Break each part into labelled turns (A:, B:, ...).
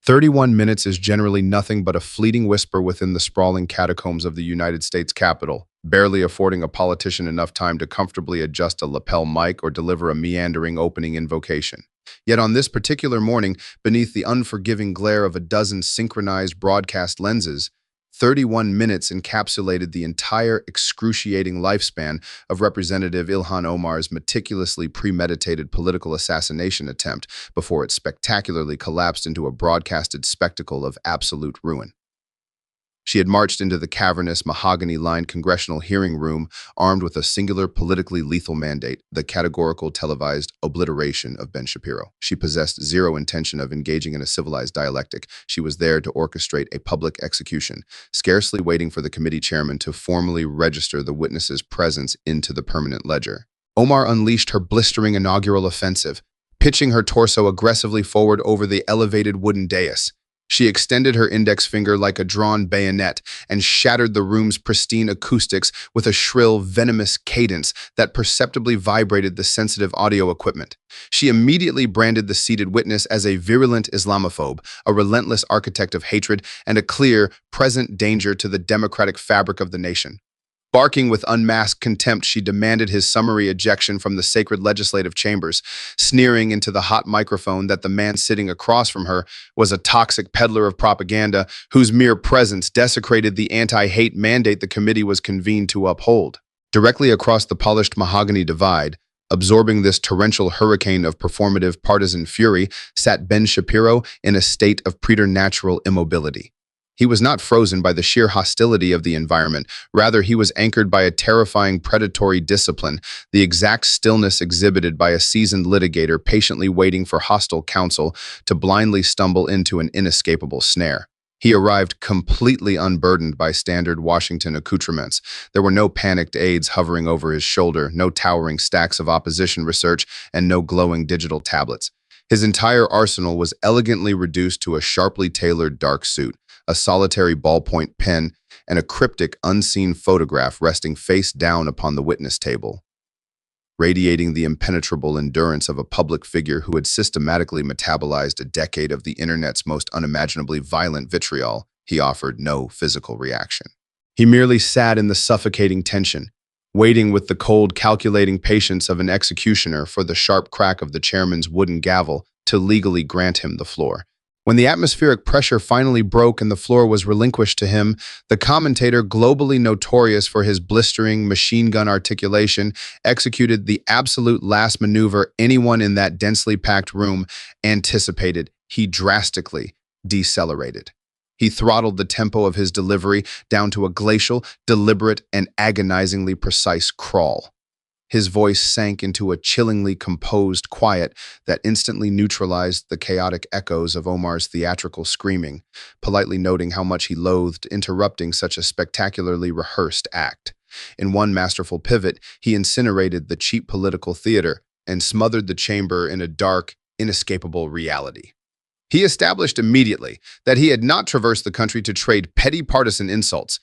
A: 31 minutes is generally nothing but a fleeting whisper within the sprawling catacombs of the United States Capitol, barely affording a politician enough time to comfortably adjust a lapel mic or deliver a meandering opening invocation. Yet on this particular morning, beneath the unforgiving glare of a dozen synchronized broadcast lenses, 31 minutes encapsulated the entire excruciating lifespan of Representative Ilhan Omar's meticulously premeditated political assassination attempt before it spectacularly collapsed into a broadcasted spectacle of absolute ruin. She had marched into the cavernous, mahogany-lined congressional hearing room armed with a singular politically lethal mandate, the categorical televised obliteration of Ben Shapiro. She possessed zero intention of engaging in a civilized dialectic. She was there to orchestrate a public execution, scarcely waiting for the committee chairman to formally register the witness's presence into the permanent ledger. Omar unleashed her blistering inaugural offensive, pitching her torso aggressively forward over the elevated wooden dais. She extended her index finger like a drawn bayonet and shattered the room's pristine acoustics with a shrill, venomous cadence that perceptibly vibrated the sensitive audio equipment. She immediately branded the seated witness as a virulent Islamophobe, a relentless architect of hatred, and a clear, present danger to the democratic fabric of the nation. Barking with unmasked contempt, she demanded his summary ejection from the sacred legislative chambers, sneering into the hot microphone that the man sitting across from her was a toxic peddler of propaganda whose mere presence desecrated the anti-hate mandate the committee was convened to uphold. Directly across the polished mahogany divide, absorbing this torrential hurricane of performative partisan fury, sat Ben Shapiro in a state of preternatural immobility. He was not frozen by the sheer hostility of the environment. Rather, he was anchored by a terrifying predatory discipline, the exact stillness exhibited by a seasoned litigator patiently waiting for hostile counsel to blindly stumble into an inescapable snare. He arrived completely unburdened by standard Washington accoutrements. There were no panicked aides hovering over his shoulder, no towering stacks of opposition research, and no glowing digital tablets. His entire arsenal was elegantly reduced to a sharply tailored dark suit, a solitary ballpoint pen, and a cryptic, unseen photograph resting face down upon the witness table. Radiating the impenetrable endurance of a public figure who had systematically metabolized a decade of the internet's most unimaginably violent vitriol, he offered no physical reaction. He merely sat in the suffocating tension, waiting with the cold, calculating patience of an executioner for the sharp crack of the chairman's wooden gavel to legally grant him the floor. When the atmospheric pressure finally broke and the floor was relinquished to him, the commentator, globally notorious for his blistering machine gun articulation, executed the absolute last maneuver anyone in that densely packed room anticipated. He drastically decelerated. He throttled the tempo of his delivery down to a glacial, deliberate, and agonizingly precise crawl. His voice sank into a chillingly composed quiet that instantly neutralized the chaotic echoes of Omar's theatrical screaming, politely noting how much he loathed interrupting such a spectacularly rehearsed act. In one masterful pivot, he incinerated the cheap political theater and smothered the chamber in a dark, inescapable reality. He established immediately that he had not traversed the country to trade petty partisan insults.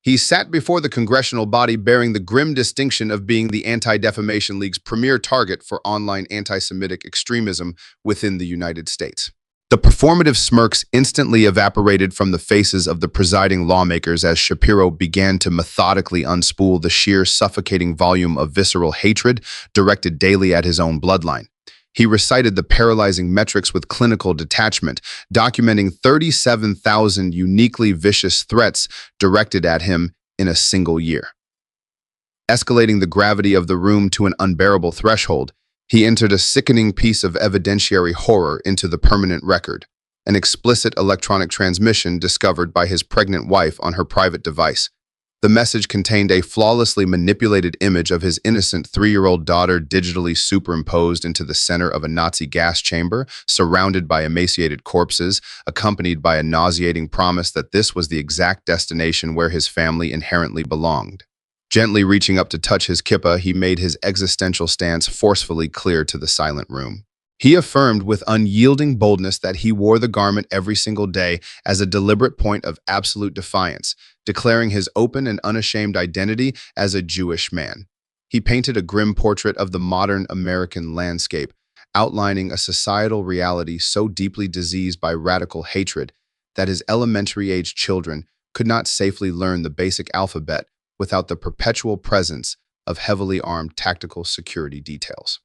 A: He sat before the congressional body bearing the grim distinction of being the Anti-Defamation League's premier target for online anti-Semitic extremism within the United States. The performative smirks instantly evaporated from the faces of the presiding lawmakers as Shapiro began to methodically unspool the sheer suffocating volume of visceral hatred directed daily at his own bloodline. He recited the paralyzing metrics with clinical detachment, documenting 37,000 uniquely vicious threats directed at him in a single year. Escalating the gravity of the room to an unbearable threshold, he entered a sickening piece of evidentiary horror into the permanent record, an explicit electronic transmission discovered by his pregnant wife on her private device. The message contained a flawlessly manipulated image of his innocent 3-year-old daughter digitally superimposed into the center of a Nazi gas chamber, surrounded by emaciated corpses, accompanied by a nauseating promise that this was the exact destination where his family inherently belonged. Gently reaching up to touch his kippah, he made his existential stance forcefully clear to the silent room. He affirmed with unyielding boldness that he wore the garment every single day as a deliberate point of absolute defiance, declaring his open and unashamed identity as a Jewish man. He painted a grim portrait of the modern American landscape, outlining a societal reality so deeply diseased by radical hatred that his elementary-age children could not safely learn the basic alphabet without the perpetual presence of heavily armed tactical security details.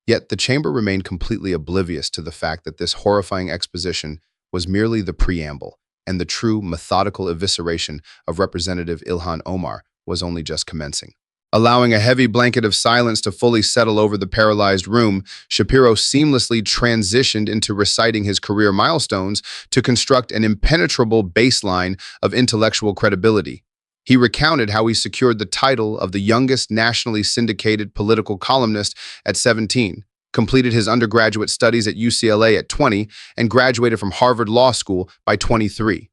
A: Yet the chamber remained completely oblivious to the fact that this horrifying exposition was merely the preamble, and the true methodical evisceration of Representative Ilhan Omar was only just commencing. Allowing a heavy blanket of silence to fully settle over the paralyzed room, Shapiro seamlessly transitioned into reciting his career milestones to construct an impenetrable baseline of intellectual credibility. He recounted how he secured the title of the youngest nationally syndicated political columnist at 17, completed his undergraduate studies at UCLA at 20, and graduated from Harvard Law School by 23.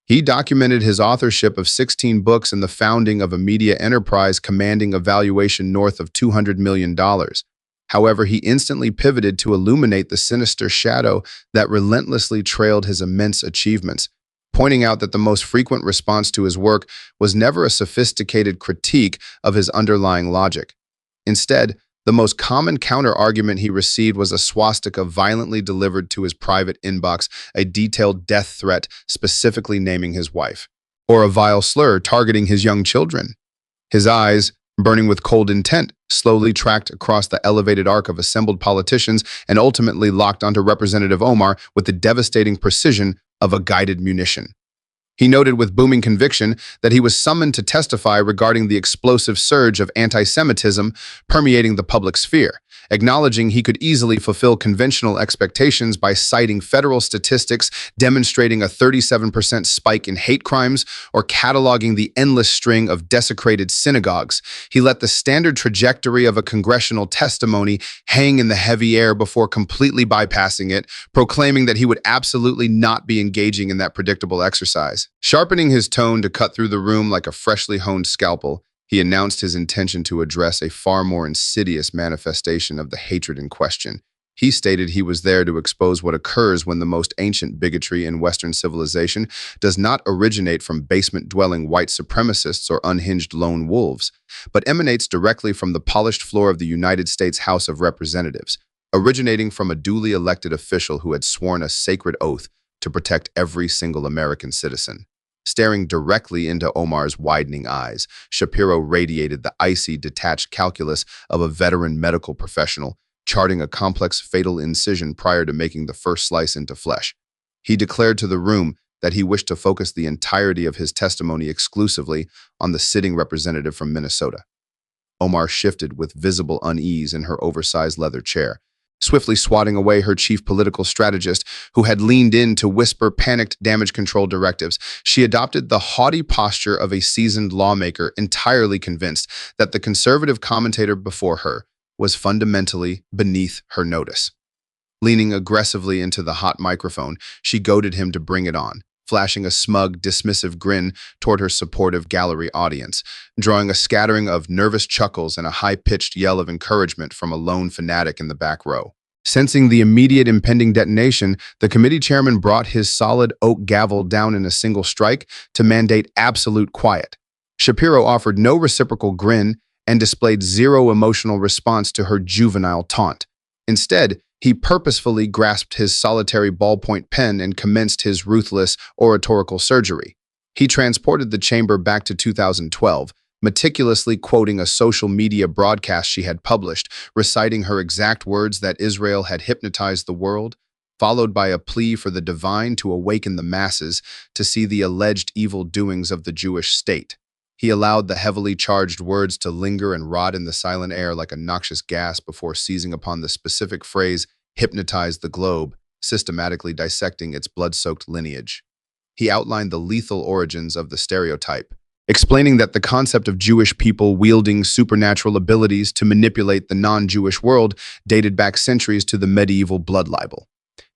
A: He documented his authorship of 16 books and the founding of a media enterprise commanding a valuation north of $200 million. However, he instantly pivoted to illuminate the sinister shadow that relentlessly trailed his immense achievements, pointing out that the most frequent response to his work was never a sophisticated critique of his underlying logic. Instead, the most common counter-argument he received was a swastika violently delivered to his private inbox, a detailed death threat specifically naming his wife, or a vile slur targeting his young children. His eyes, burning with cold intent, slowly tracked across the elevated arc of assembled politicians and ultimately locked onto Representative Omar with the devastating precision of a guided munition. He noted with booming conviction that he was summoned to testify regarding the explosive surge of anti-Semitism permeating the public sphere, acknowledging he could easily fulfill conventional expectations by citing federal statistics demonstrating a 37% spike in hate crimes or cataloging the endless string of desecrated synagogues. He let the standard trajectory of a congressional testimony hang in the heavy air before completely bypassing it, proclaiming that he would absolutely not be engaging in that predictable exercise. Sharpening his tone to cut through the room like a freshly honed scalpel, he announced his intention to address a far more insidious manifestation of the hatred in question. He stated he was there to expose what occurs when the most ancient bigotry in Western civilization does not originate from basement-dwelling white supremacists or unhinged lone wolves, but emanates directly from the polished floor of the United States House of Representatives, originating from a duly elected official who had sworn a sacred oath to protect every single American citizen. Staring directly into Omar's widening eyes, Shapiro radiated the icy, detached calculus of a veteran medical professional, charting a complex fatal incision prior to making the first slice into flesh. He declared to the room that he wished to focus the entirety of his testimony exclusively on the sitting representative from Minnesota. Omar shifted with visible unease in her oversized leather chair, swiftly swatting away her chief political strategist, who had leaned in to whisper panicked damage control directives. She adopted the haughty posture of a seasoned lawmaker, entirely convinced that the conservative commentator before her was fundamentally beneath her notice. Leaning aggressively into the hot microphone, she goaded him to bring it on, flashing a smug, dismissive grin toward her supportive gallery audience, drawing a scattering of nervous chuckles and a high-pitched yell of encouragement from a lone fanatic in the back row. Sensing the immediate impending detonation, the committee chairman brought his solid oak gavel down in a single strike to mandate absolute quiet. Shapiro offered no reciprocal grin and displayed zero emotional response to her juvenile taunt. Instead, he purposefully grasped his solitary ballpoint pen and commenced his ruthless oratorical surgery. He transported the chamber back to 2012, meticulously quoting a social media broadcast she had published, reciting her exact words that Israel had hypnotized the world, followed by a plea for the divine to awaken the masses to see the alleged evil doings of the Jewish state. He allowed the heavily charged words to linger and rot in the silent air like a noxious gas before seizing upon the specific phrase, hypnotize the globe, systematically dissecting its blood-soaked lineage. He outlined the lethal origins of the stereotype, explaining that the concept of Jewish people wielding supernatural abilities to manipulate the non-Jewish world dated back centuries to the medieval blood libel.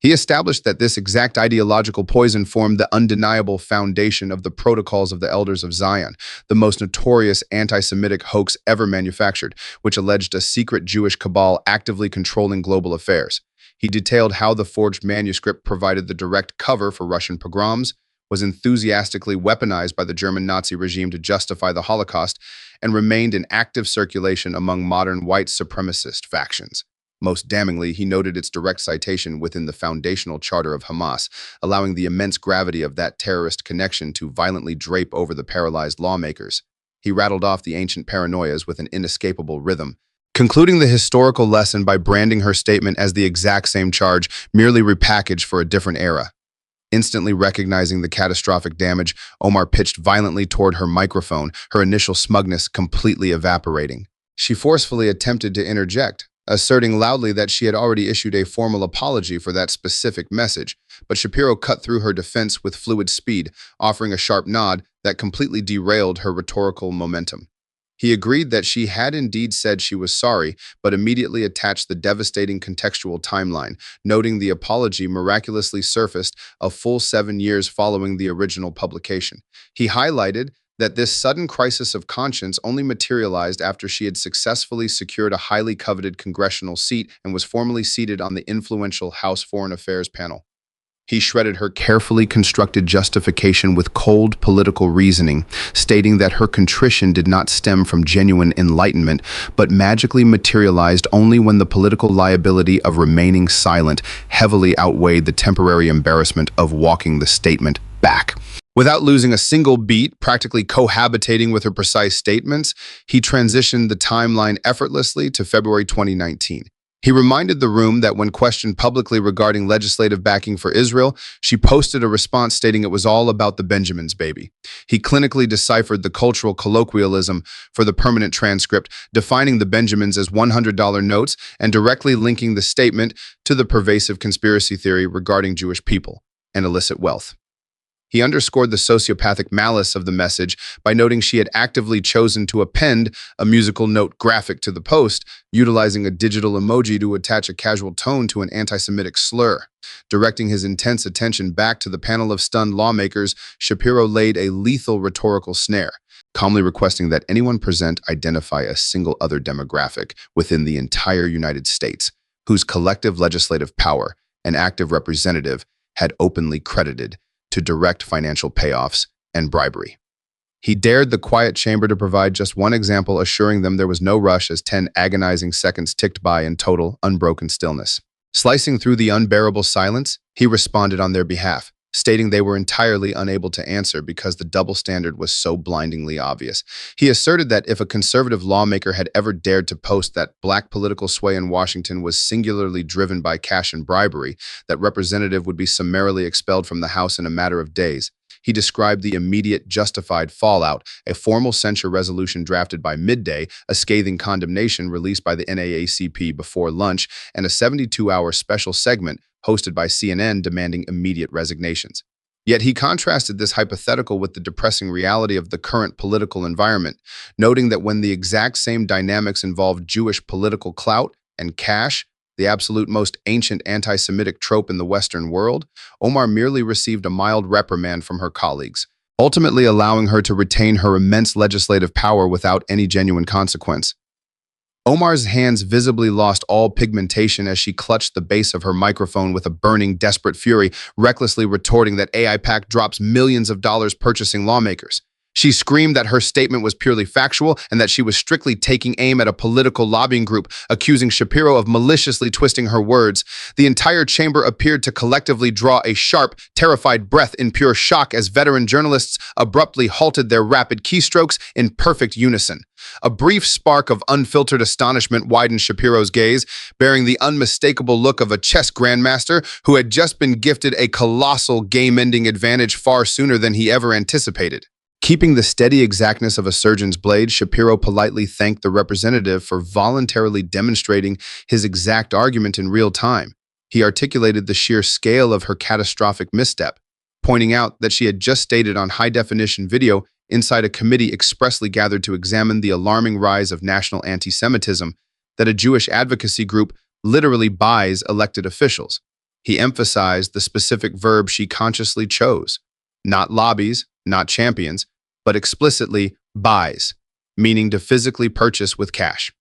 A: He established that this exact ideological poison formed the undeniable foundation of the Protocols of the Elders of Zion, the most notorious anti-Semitic hoax ever manufactured, which alleged a secret Jewish cabal actively controlling global affairs. He detailed how the forged manuscript provided the direct cover for Russian pogroms, was enthusiastically weaponized by the German Nazi regime to justify the Holocaust, and remained in active circulation among modern white supremacist factions. Most damningly, he noted its direct citation within the foundational charter of Hamas, allowing the immense gravity of that terrorist connection to violently drape over the paralyzed lawmakers. He rattled off the ancient paranoias with an inescapable rhythm, concluding the historical lesson by branding her statement as the exact same charge, merely repackaged for a different era. Instantly recognizing the catastrophic damage, Omar pitched violently toward her microphone, her initial smugness completely evaporating. She forcefully attempted to interject, asserting loudly that she had already issued a formal apology for that specific message, but Shapiro cut through her defense with fluid speed, offering a sharp nod that completely derailed her rhetorical momentum. He agreed that she had indeed said she was sorry, but immediately attached the devastating contextual timeline, noting the apology miraculously surfaced a full 7 years following the original publication. He highlighted that this sudden crisis of conscience only materialized after she had successfully secured a highly coveted congressional seat and was formally seated on the influential House Foreign Affairs panel. He shredded her carefully constructed justification with cold political reasoning, stating that her contrition did not stem from genuine enlightenment, but magically materialized only when the political liability of remaining silent heavily outweighed the temporary embarrassment of walking the statement back. Without losing a single beat, practically cohabitating with her precise statements, he transitioned the timeline effortlessly to February 2019. He reminded the room that when questioned publicly regarding legislative backing for Israel, she posted a response stating it was all about the Benjamins, baby. He clinically deciphered the cultural colloquialism for the permanent transcript, defining the Benjamins as $100 notes and directly linking the statement to the pervasive conspiracy theory regarding Jewish people and illicit wealth. He underscored the sociopathic malice of the message by noting she had actively chosen to append a musical note graphic to the post, utilizing a digital emoji to attach a casual tone to an anti-Semitic slur. Directing his intense attention back to the panel of stunned lawmakers, Shapiro laid a lethal rhetorical snare, calmly requesting that anyone present identify a single other demographic within the entire United States, whose collective legislative power an active representative had openly credited to direct financial payoffs and bribery. He dared the quiet chamber to provide just one example, assuring them there was no rush as 10 agonizing seconds ticked by in total, unbroken stillness. Slicing through the unbearable silence, he responded on their behalf, stating they were entirely unable to answer because the double standard was so blindingly obvious. He asserted that if a conservative lawmaker had ever dared to post that black political sway in Washington was singularly driven by cash and bribery, that representative would be summarily expelled from the House in a matter of days. He described the immediate justified fallout, a formal censure resolution drafted by midday, a scathing condemnation released by the NAACP before lunch, and a 72-hour special segment hosted by CNN demanding immediate resignations. Yet he contrasted this hypothetical with the depressing reality of the current political environment, noting that when the exact same dynamics involved Jewish political clout and cash, the absolute most ancient anti-Semitic trope in the Western world, Omar merely received a mild reprimand from her colleagues, ultimately allowing her to retain her immense legislative power without any genuine consequence. Omar's hands visibly lost all pigmentation as she clutched the base of her microphone with a burning, desperate fury, recklessly retorting that AIPAC drops millions of dollars purchasing lawmakers. She screamed that her statement was purely factual and that she was strictly taking aim at a political lobbying group, accusing Shapiro of maliciously twisting her words. The entire chamber appeared to collectively draw a sharp, terrified breath in pure shock as veteran journalists abruptly halted their rapid keystrokes in perfect unison. A brief spark of unfiltered astonishment widened Shapiro's gaze, bearing the unmistakable look of a chess grandmaster who had just been gifted a colossal game-ending advantage far sooner than he ever anticipated. Keeping the steady exactness of a surgeon's blade, Shapiro politely thanked the representative for voluntarily demonstrating his exact argument in real time. He articulated the sheer scale of her catastrophic misstep, pointing out that she had just stated on high-definition video inside a committee expressly gathered to examine the alarming rise of national anti-Semitism that a Jewish advocacy group literally buys elected officials. He emphasized the specific verb she consciously chose, not lobbies, not champions, but explicitly buys, meaning to physically purchase with cash.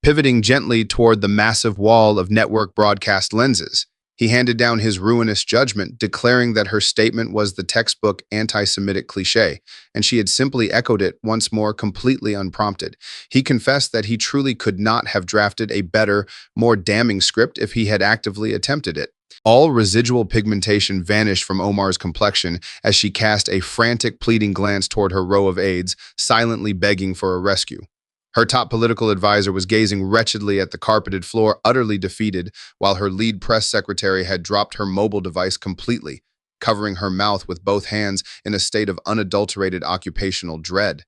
A: Pivoting gently toward the massive wall of network broadcast lenses, He handed down his ruinous judgment, declaring that her statement was the textbook anti-Semitic cliché, and she had simply echoed it once more completely unprompted. He confessed that he truly could not have drafted a better, more damning script if he had actively attempted it. All residual pigmentation vanished from Omar's complexion as she cast a frantic, pleading glance toward her row of aides, silently begging for a rescue. Her top political advisor was gazing wretchedly at the carpeted floor, utterly defeated, while her lead press secretary had dropped her mobile device completely, covering her mouth with both hands in a state of unadulterated occupational dread.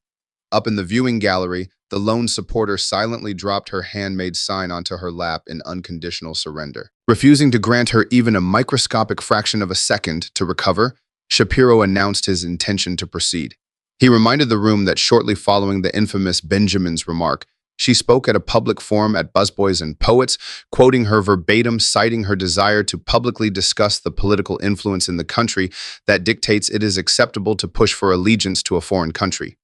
A: Up in the viewing gallery, the lone supporter silently dropped her handmade sign onto her lap in unconditional surrender. Refusing to grant her even a microscopic fraction of a second to recover, Shapiro announced his intention to proceed. He reminded the room that shortly following the infamous Benjamin's remark, she spoke at a public forum at Busboys and Poets, quoting her verbatim, citing her desire to publicly discuss the political influence in the country that dictates it is acceptable to push for allegiance to a foreign country.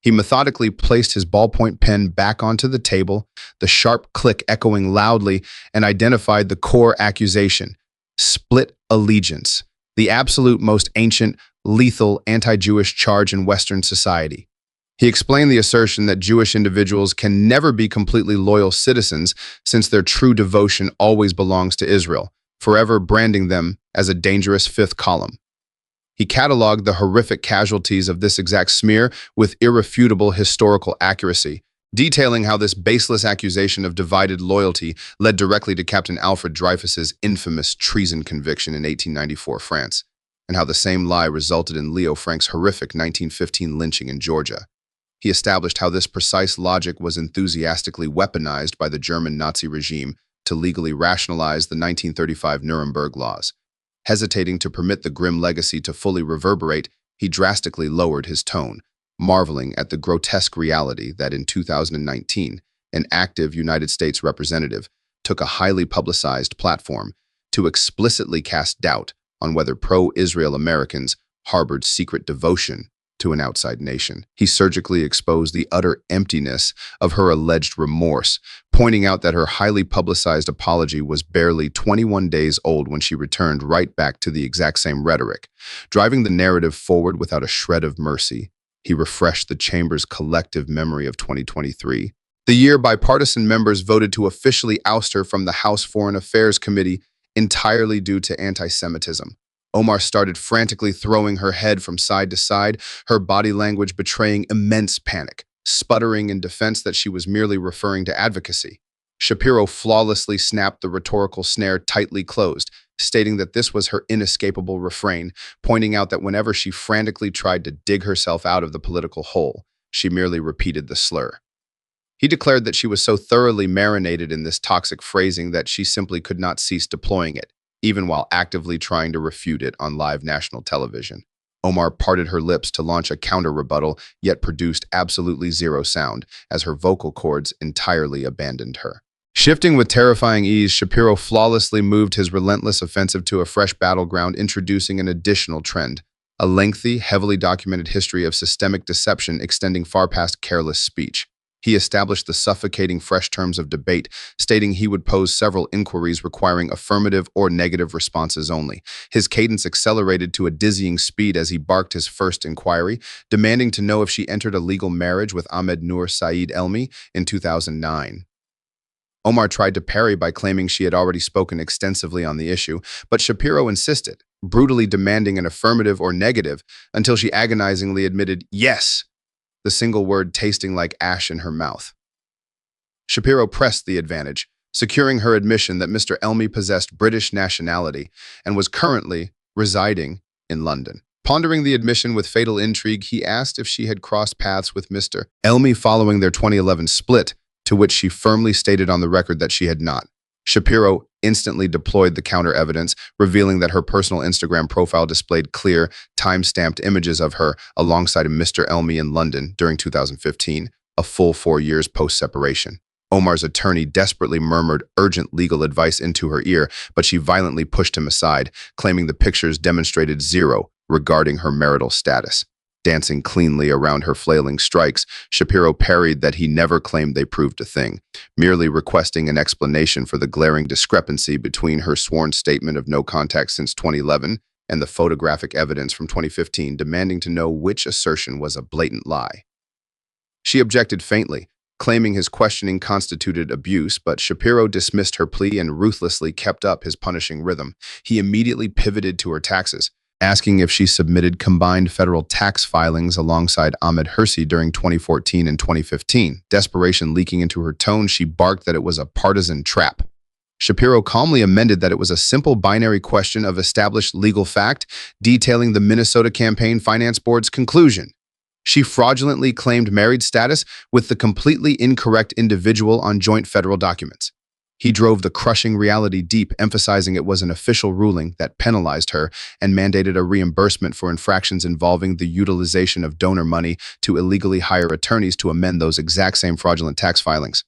A: He methodically placed his ballpoint pen back onto the table, the sharp click echoing loudly, and identified the core accusation: split allegiance, the absolute most ancient, lethal anti-Jewish charge in Western society. He explained the assertion that Jewish individuals can never be completely loyal citizens since their true devotion always belongs to Israel, forever branding them as a dangerous fifth column. He cataloged the horrific casualties of this exact smear with irrefutable historical accuracy, detailing how this baseless accusation of divided loyalty led directly to Captain Alfred Dreyfus's infamous treason conviction in 1894 France, and how the same lie resulted in Leo Frank's horrific 1915 lynching in Georgia. He established how this precise logic was enthusiastically weaponized by the German Nazi regime to legally rationalize the 1935 Nuremberg laws. Hesitating to permit the grim legacy to fully reverberate, he drastically lowered his tone, marveling at the grotesque reality that in 2019, an active United States representative took a highly publicized platform to explicitly cast doubt on whether pro-Israel Americans harbored secret devotion to an outside nation. He surgically exposed the utter emptiness of her alleged remorse, pointing out that her highly publicized apology was barely 21 days old when she returned right back to the exact same rhetoric. Driving the narrative forward without a shred of mercy, he refreshed the chamber's collective memory of 2023, the year bipartisan members voted to officially oust her from the House Foreign Affairs Committee entirely due to anti-Semitism. Omar started frantically throwing her head from side to side, her body language betraying immense panic, sputtering in defense that she was merely referring to advocacy. Shapiro flawlessly snapped the rhetorical snare tightly closed, stating that this was her inescapable refrain, pointing out that whenever she frantically tried to dig herself out of the political hole, she merely repeated the slur. He declared that she was so thoroughly marinated in this toxic phrasing that she simply could not cease deploying it, even while actively trying to refute it on live national television. Omar parted her lips to launch a counter-rebuttal, yet produced absolutely zero sound, as her vocal cords entirely abandoned her. Shifting with terrifying ease, Shapiro flawlessly moved his relentless offensive to a fresh battleground, introducing an additional trend: a lengthy, heavily documented history of systemic deception extending far past careless speech. He established the suffocating fresh terms of debate, stating he would pose several inquiries requiring affirmative or negative responses only. His cadence accelerated to a dizzying speed as he barked his first inquiry, demanding to know if she entered a legal marriage with Ahmed Noor Saeed Elmi in 2009. Omar tried to parry by claiming she had already spoken extensively on the issue, but Shapiro insisted, brutally demanding an affirmative or negative until she agonizingly admitted yes, the single word tasting like ash in her mouth. Shapiro pressed the advantage, securing her admission that Mr. Elmi possessed British nationality and was currently residing in London. Pondering the admission with fatal intrigue, he asked if she had crossed paths with Mr. Elmi following their 2011 split, to which she firmly stated on the record that she had not. Shapiro instantly deployed the counter-evidence, revealing that her personal Instagram profile displayed clear, time-stamped images of her alongside Mr. Elmi in London during 2015, a full 4 years post-separation. Omar's attorney desperately murmured urgent legal advice into her ear, but she violently pushed him aside, claiming the pictures demonstrated zero regarding her marital status. Dancing cleanly around her flailing strikes, Shapiro parried that he never claimed they proved a thing, merely requesting an explanation for the glaring discrepancy between her sworn statement of no contact since 2011 and the photographic evidence from 2015, demanding to know which assertion was a blatant lie. She objected faintly, claiming his questioning constituted abuse, but Shapiro dismissed her plea and ruthlessly kept up his punishing rhythm. He immediately pivoted to her taxes, asking if she submitted combined federal tax filings alongside Ahmed Hirsi during 2014 and 2015. Desperation leaking into her tone, she barked that it was a partisan trap. Shapiro calmly amended that it was a simple binary question of established legal fact, detailing the Minnesota Campaign Finance Board's conclusion. She fraudulently claimed married status with the completely incorrect individual on joint federal documents. He drove the crushing reality deep, emphasizing it was an official ruling that penalized her and mandated a reimbursement for infractions involving the utilization of donor money to illegally hire attorneys to amend those exact same fraudulent tax filings.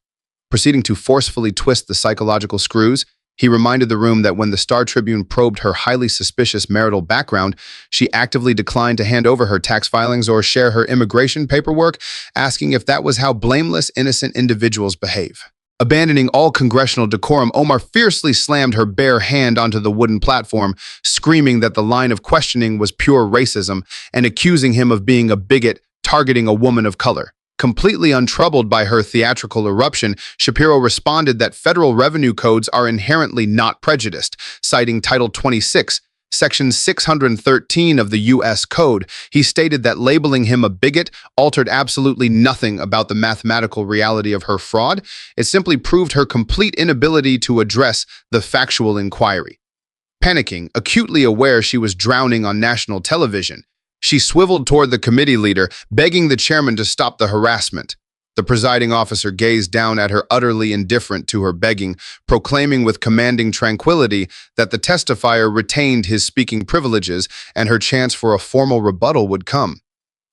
A: Proceeding to forcefully twist the psychological screws, he reminded the room that when the Star Tribune probed her highly suspicious marital background, she actively declined to hand over her tax filings or share her immigration paperwork, asking if that was how blameless, innocent individuals behave. Abandoning all congressional decorum, Omar fiercely slammed her bare hand onto the wooden platform, screaming that the line of questioning was pure racism and accusing him of being a bigot targeting a woman of color. Completely untroubled by her theatrical eruption, Shapiro responded that federal revenue codes are inherently not prejudiced, citing Title 26, Section 613 of the U.S. Code. He stated that labeling him a bigot altered absolutely nothing about the mathematical reality of her fraud. It simply proved her complete inability to address the factual inquiry. Panicking, acutely aware she was drowning on national television, she swiveled toward the committee leader, begging the chairman to stop the harassment. The presiding officer gazed down at her, utterly indifferent to her begging, proclaiming with commanding tranquility that the testifier retained his speaking privileges and her chance for a formal rebuttal would come.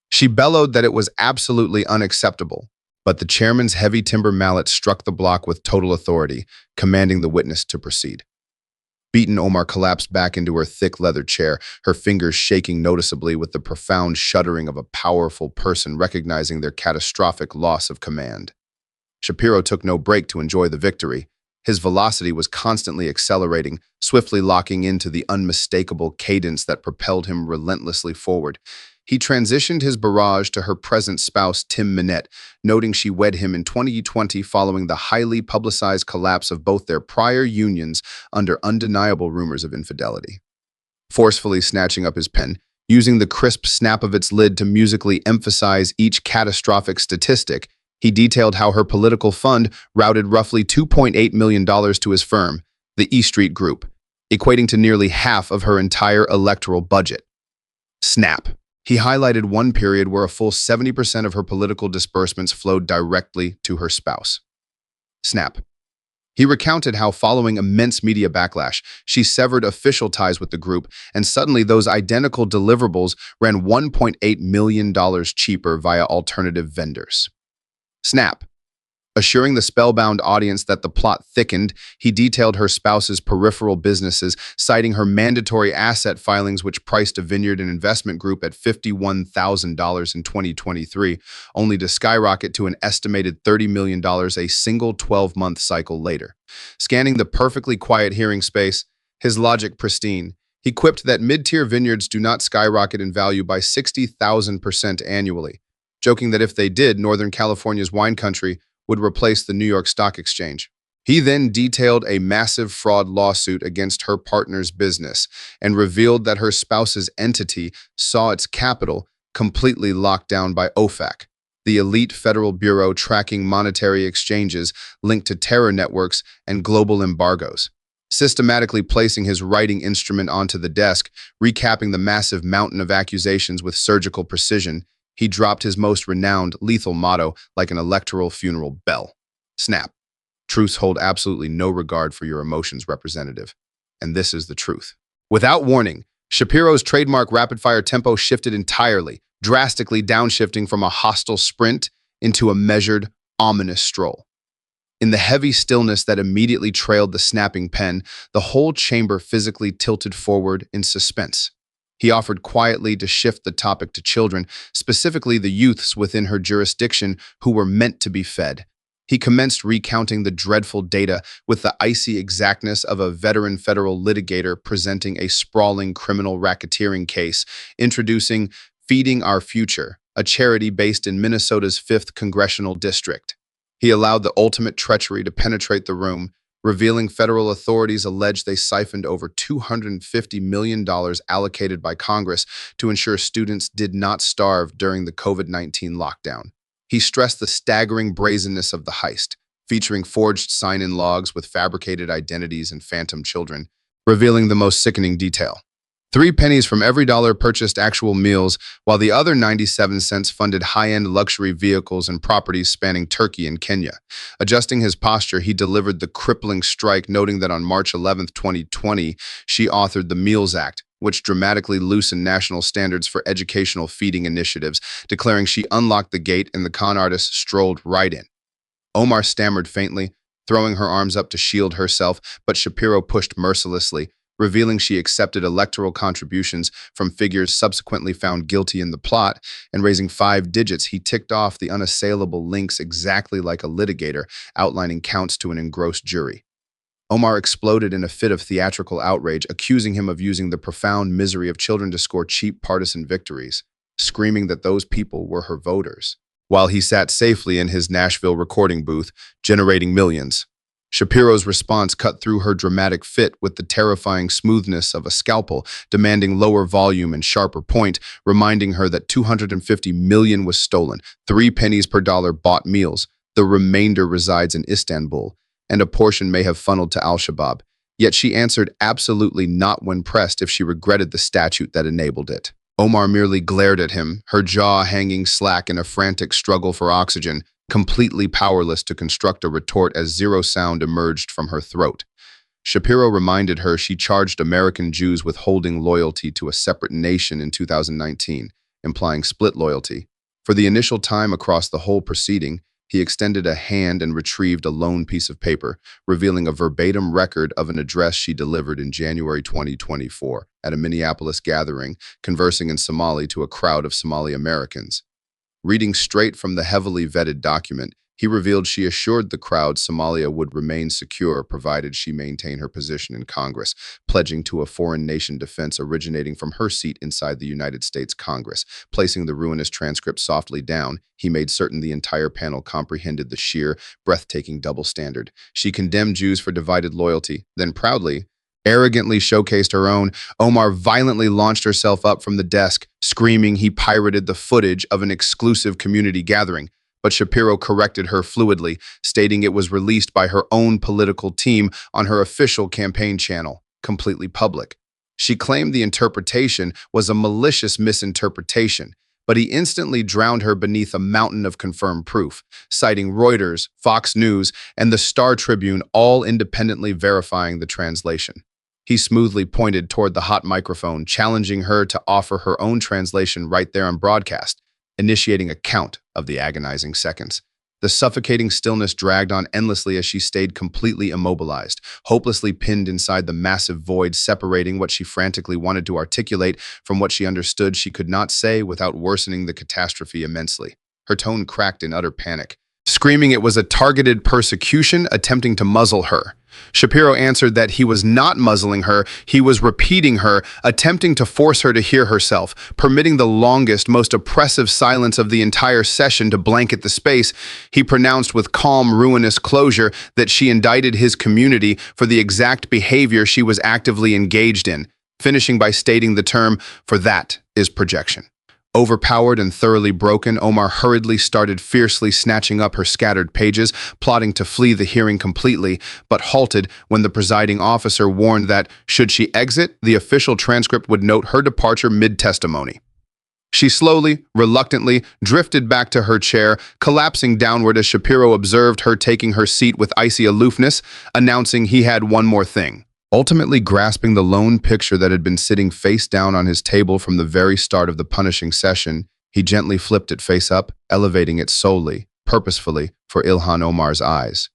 A: She bellowed that it was absolutely unacceptable, but the chairman's heavy timber mallet struck the block with total authority, commanding the witness to proceed. Beaten, Omar collapsed back into her thick leather chair, her fingers shaking noticeably with the profound shuddering of a powerful person recognizing their catastrophic loss of command. Shapiro took no break to enjoy the victory. His velocity was constantly accelerating, swiftly locking into the unmistakable cadence that propelled him relentlessly forward. He transitioned his barrage to her present spouse, Tim Minette, noting she wed him in 2020 following the highly publicized collapse of both their prior unions under undeniable rumors of infidelity. Forcefully snatching up his pen, using the crisp snap of its lid to musically emphasize each catastrophic statistic, he detailed how her political fund routed roughly $2.8 million to his firm, the E Street Group, equating to nearly half of her entire electoral budget. Snap. He highlighted one period where a full 70% of her political disbursements flowed directly to her spouse. Snap. He recounted how, following immense media backlash, she severed official ties with the group, and suddenly those identical deliverables ran $1.8 million cheaper via alternative vendors. Snap. Assuring the spellbound audience that the plot thickened, he detailed her spouse's peripheral businesses, citing her mandatory asset filings which priced a vineyard and investment group at $51,000 in 2023, only to skyrocket to an estimated $30 million a single 12-month cycle later. Scanning the perfectly quiet hearing space, his logic pristine, he quipped that mid-tier vineyards do not skyrocket in value by 60,000% annually, joking that if they did, Northern California's wine country would replace the New York Stock Exchange. He then detailed a massive fraud lawsuit against her partner's business and revealed that her spouse's entity saw its capital completely locked down by OFAC, the elite federal bureau tracking monetary exchanges linked to terror networks and global embargoes. Systematically placing his writing instrument onto the desk, recapping the massive mountain of accusations with surgical precision, he dropped his most renowned, lethal motto like an electoral funeral bell. Snap. Truths hold absolutely no regard for your emotions, representative. And this is the truth. Without warning, Shapiro's trademark rapid-fire tempo shifted entirely, drastically downshifting from a hostile sprint into a measured, ominous stroll. In the heavy stillness that immediately trailed the snapping pen, the whole chamber physically tilted forward in suspense. He offered quietly to shift the topic to children, specifically the youths within her jurisdiction who were meant to be fed. He commenced recounting the dreadful data with the icy exactness of a veteran federal litigator presenting a sprawling criminal racketeering case, introducing Feeding Our Future, a charity based in Minnesota's 5th Congressional District. He allowed the ultimate treachery to penetrate the room, revealing federal authorities alleged they siphoned over $250 million allocated by Congress to ensure students did not starve during the COVID-19 lockdown. He stressed the staggering brazenness of the heist, featuring forged sign-in logs with fabricated identities and phantom children, revealing the most sickening detail. 3 pennies from every dollar purchased actual meals, while the other 97 cents funded high-end luxury vehicles and properties spanning Turkey and Kenya. Adjusting his posture, he delivered the crippling strike, noting that on March 11, 2020, she authored the Meals Act, which dramatically loosened national standards for educational feeding initiatives, declaring she unlocked the gate and the con artist strolled right in. Omar stammered faintly, throwing her arms up to shield herself, but Shapiro pushed mercilessly, revealing she accepted electoral contributions from figures subsequently found guilty in the plot, and raising 5 digits, he ticked off the unassailable links exactly like a litigator, outlining counts to an engrossed jury. Omar exploded in a fit of theatrical outrage, accusing him of using the profound misery of children to score cheap partisan victories, screaming that those people were her voters, while he sat safely in his Nashville recording booth, generating millions. Shapiro's response cut through her dramatic fit with the terrifying smoothness of a scalpel, demanding lower volume and sharper point, reminding her that $250 million was stolen, 3 pennies per dollar bought meals, the remainder resides in Istanbul, and a portion may have funneled to Al-Shabaab. Yet she answered absolutely not when pressed if she regretted the statute that enabled it. Omar merely glared at him, her jaw hanging slack in a frantic struggle for oxygen, completely powerless to construct a retort as zero sound emerged from her throat. Shapiro reminded her she charged American Jews with holding loyalty to a separate nation in 2019, implying split loyalty. For the initial time across the whole proceeding, he extended a hand and retrieved a lone piece of paper, revealing a verbatim record of an address she delivered in January 2024 at a Minneapolis gathering, conversing in Somali to a crowd of Somali Americans. Reading straight from the heavily vetted document, he revealed she assured the crowd Somalia would remain secure provided she maintain her position in Congress, pledging to a foreign nation defense originating from her seat inside the United States Congress. Placing the ruinous transcript softly down, he made certain the entire panel comprehended the sheer, breathtaking double standard. She condemned Jews for divided loyalty, then proudly, arrogantly showcased her own. Omar violently launched herself up from the desk, screaming he pirated the footage of an exclusive community gathering. But Shapiro corrected her fluidly, stating it was released by her own political team on her official campaign channel, completely public. She claimed the interpretation was a malicious misinterpretation, but he instantly drowned her beneath a mountain of confirmed proof, citing Reuters, Fox News, and the Star Tribune, all independently verifying the translation. He smoothly pointed toward the hot microphone, challenging her to offer her own translation right there on broadcast, initiating a count of the agonizing seconds. The suffocating stillness dragged on endlessly as she stayed completely immobilized, hopelessly pinned inside the massive void separating what she frantically wanted to articulate from what she understood she could not say without worsening the catastrophe immensely. Her tone cracked in utter panic, screaming it was a targeted persecution attempting to muzzle her. Shapiro answered that he was not muzzling her, he was repeating her, attempting to force her to hear herself, permitting the longest, most oppressive silence of the entire session to blanket the space. He pronounced with calm, ruinous closure that she indicted his community for the exact behavior she was actively engaged in, finishing by stating the term, "for that is projection." Overpowered and thoroughly broken, Omar hurriedly started fiercely snatching up her scattered pages, plotting to flee the hearing completely, but halted when the presiding officer warned that, should she exit, the official transcript would note her departure mid-testimony. She slowly, reluctantly, drifted back to her chair, collapsing downward as Shapiro observed her taking her seat with icy aloofness, announcing he had one more thing. Ultimately grasping the lone picture that had been sitting face down on his table from the very start of the punishing session, he gently flipped it face up, elevating it solely, purposefully, for Ilhan Omar's eyes.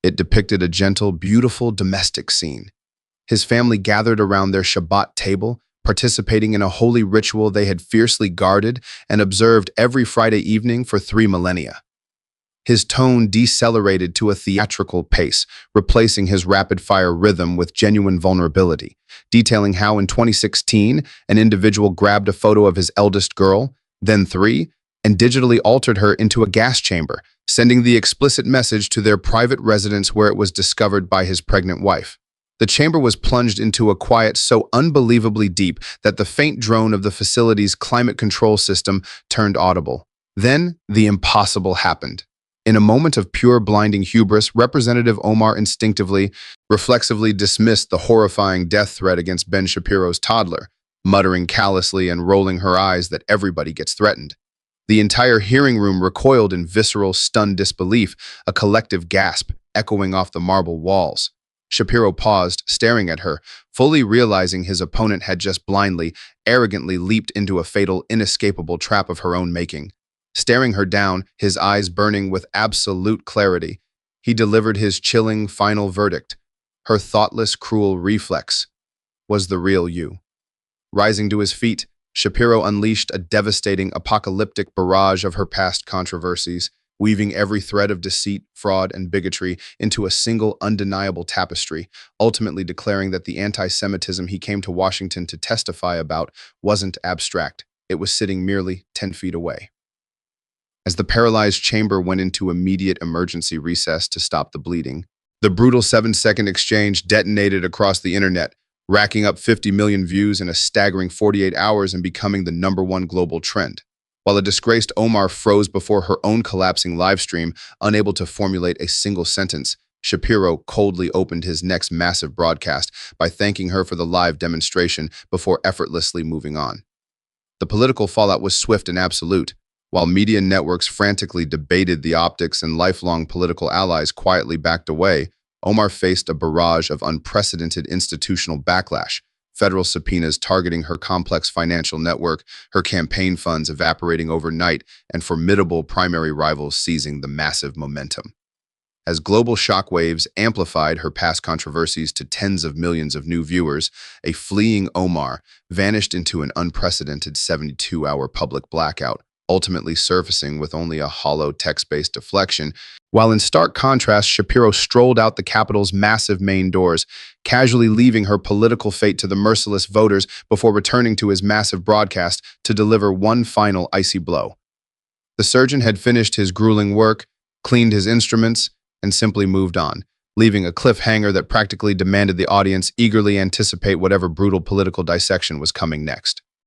A: It depicted a gentle, beautiful domestic scene. His family gathered around their Shabbat table, participating in a holy ritual they had fiercely guarded and observed every Friday evening for 3 millennia. His tone decelerated to a theatrical pace, replacing his rapid-fire rhythm with genuine vulnerability, detailing how in 2016, an individual grabbed a photo of his eldest girl, then three, and digitally altered her into a gas chamber, sending the explicit message to their private residence where it was discovered by his pregnant wife. The chamber was plunged into a quiet so unbelievably deep that the faint drone of the facility's climate control system turned audible. Then, the impossible happened. In a moment of pure blinding hubris, Representative Omar instinctively, reflexively dismissed the horrifying death threat against Ben Shapiro's toddler, muttering callously and rolling her eyes that everybody gets threatened. The entire hearing room recoiled in visceral, stunned disbelief, a collective gasp echoing off the marble walls. Shapiro paused, staring at her, fully realizing his opponent had just blindly, arrogantly leaped into a fatal, inescapable trap of her own making. Staring her down, his eyes burning with absolute clarity, he delivered his chilling final verdict. Her thoughtless, cruel reflex was the real you. Rising to his feet, Shapiro unleashed a devastating, apocalyptic barrage of her past controversies, weaving every thread of deceit, fraud, and bigotry into a single undeniable tapestry, ultimately declaring that the anti-Semitism he came to Washington to testify about wasn't abstract. It was sitting merely 10 feet away. As the paralyzed chamber went into immediate emergency recess to stop the bleeding, the brutal 7-second exchange detonated across the internet, racking up 50 million views in a staggering 48 hours and becoming the #1 global trend. While a disgraced Omar froze before her own collapsing livestream, unable to formulate a single sentence, Shapiro coldly opened his next massive broadcast by thanking her for the live demonstration before effortlessly moving on. The political fallout was swift and absolute. While media networks frantically debated the optics and lifelong political allies quietly backed away, Omar faced a barrage of unprecedented institutional backlash, federal subpoenas targeting her complex financial network, her campaign funds evaporating overnight, and formidable primary rivals seizing the massive momentum. As global shockwaves amplified her past controversies to tens of millions of new viewers, a fleeing Omar vanished into an unprecedented 72-hour public blackout, ultimately surfacing with only a hollow text-based deflection, while in stark contrast, Shapiro strolled out the Capitol's massive main doors, casually leaving her political fate to the merciless voters before returning to his massive broadcast to deliver one final icy blow. The surgeon had finished his grueling work, cleaned his instruments, and simply moved on, leaving a cliffhanger that practically demanded the audience eagerly anticipate whatever brutal political dissection was coming next.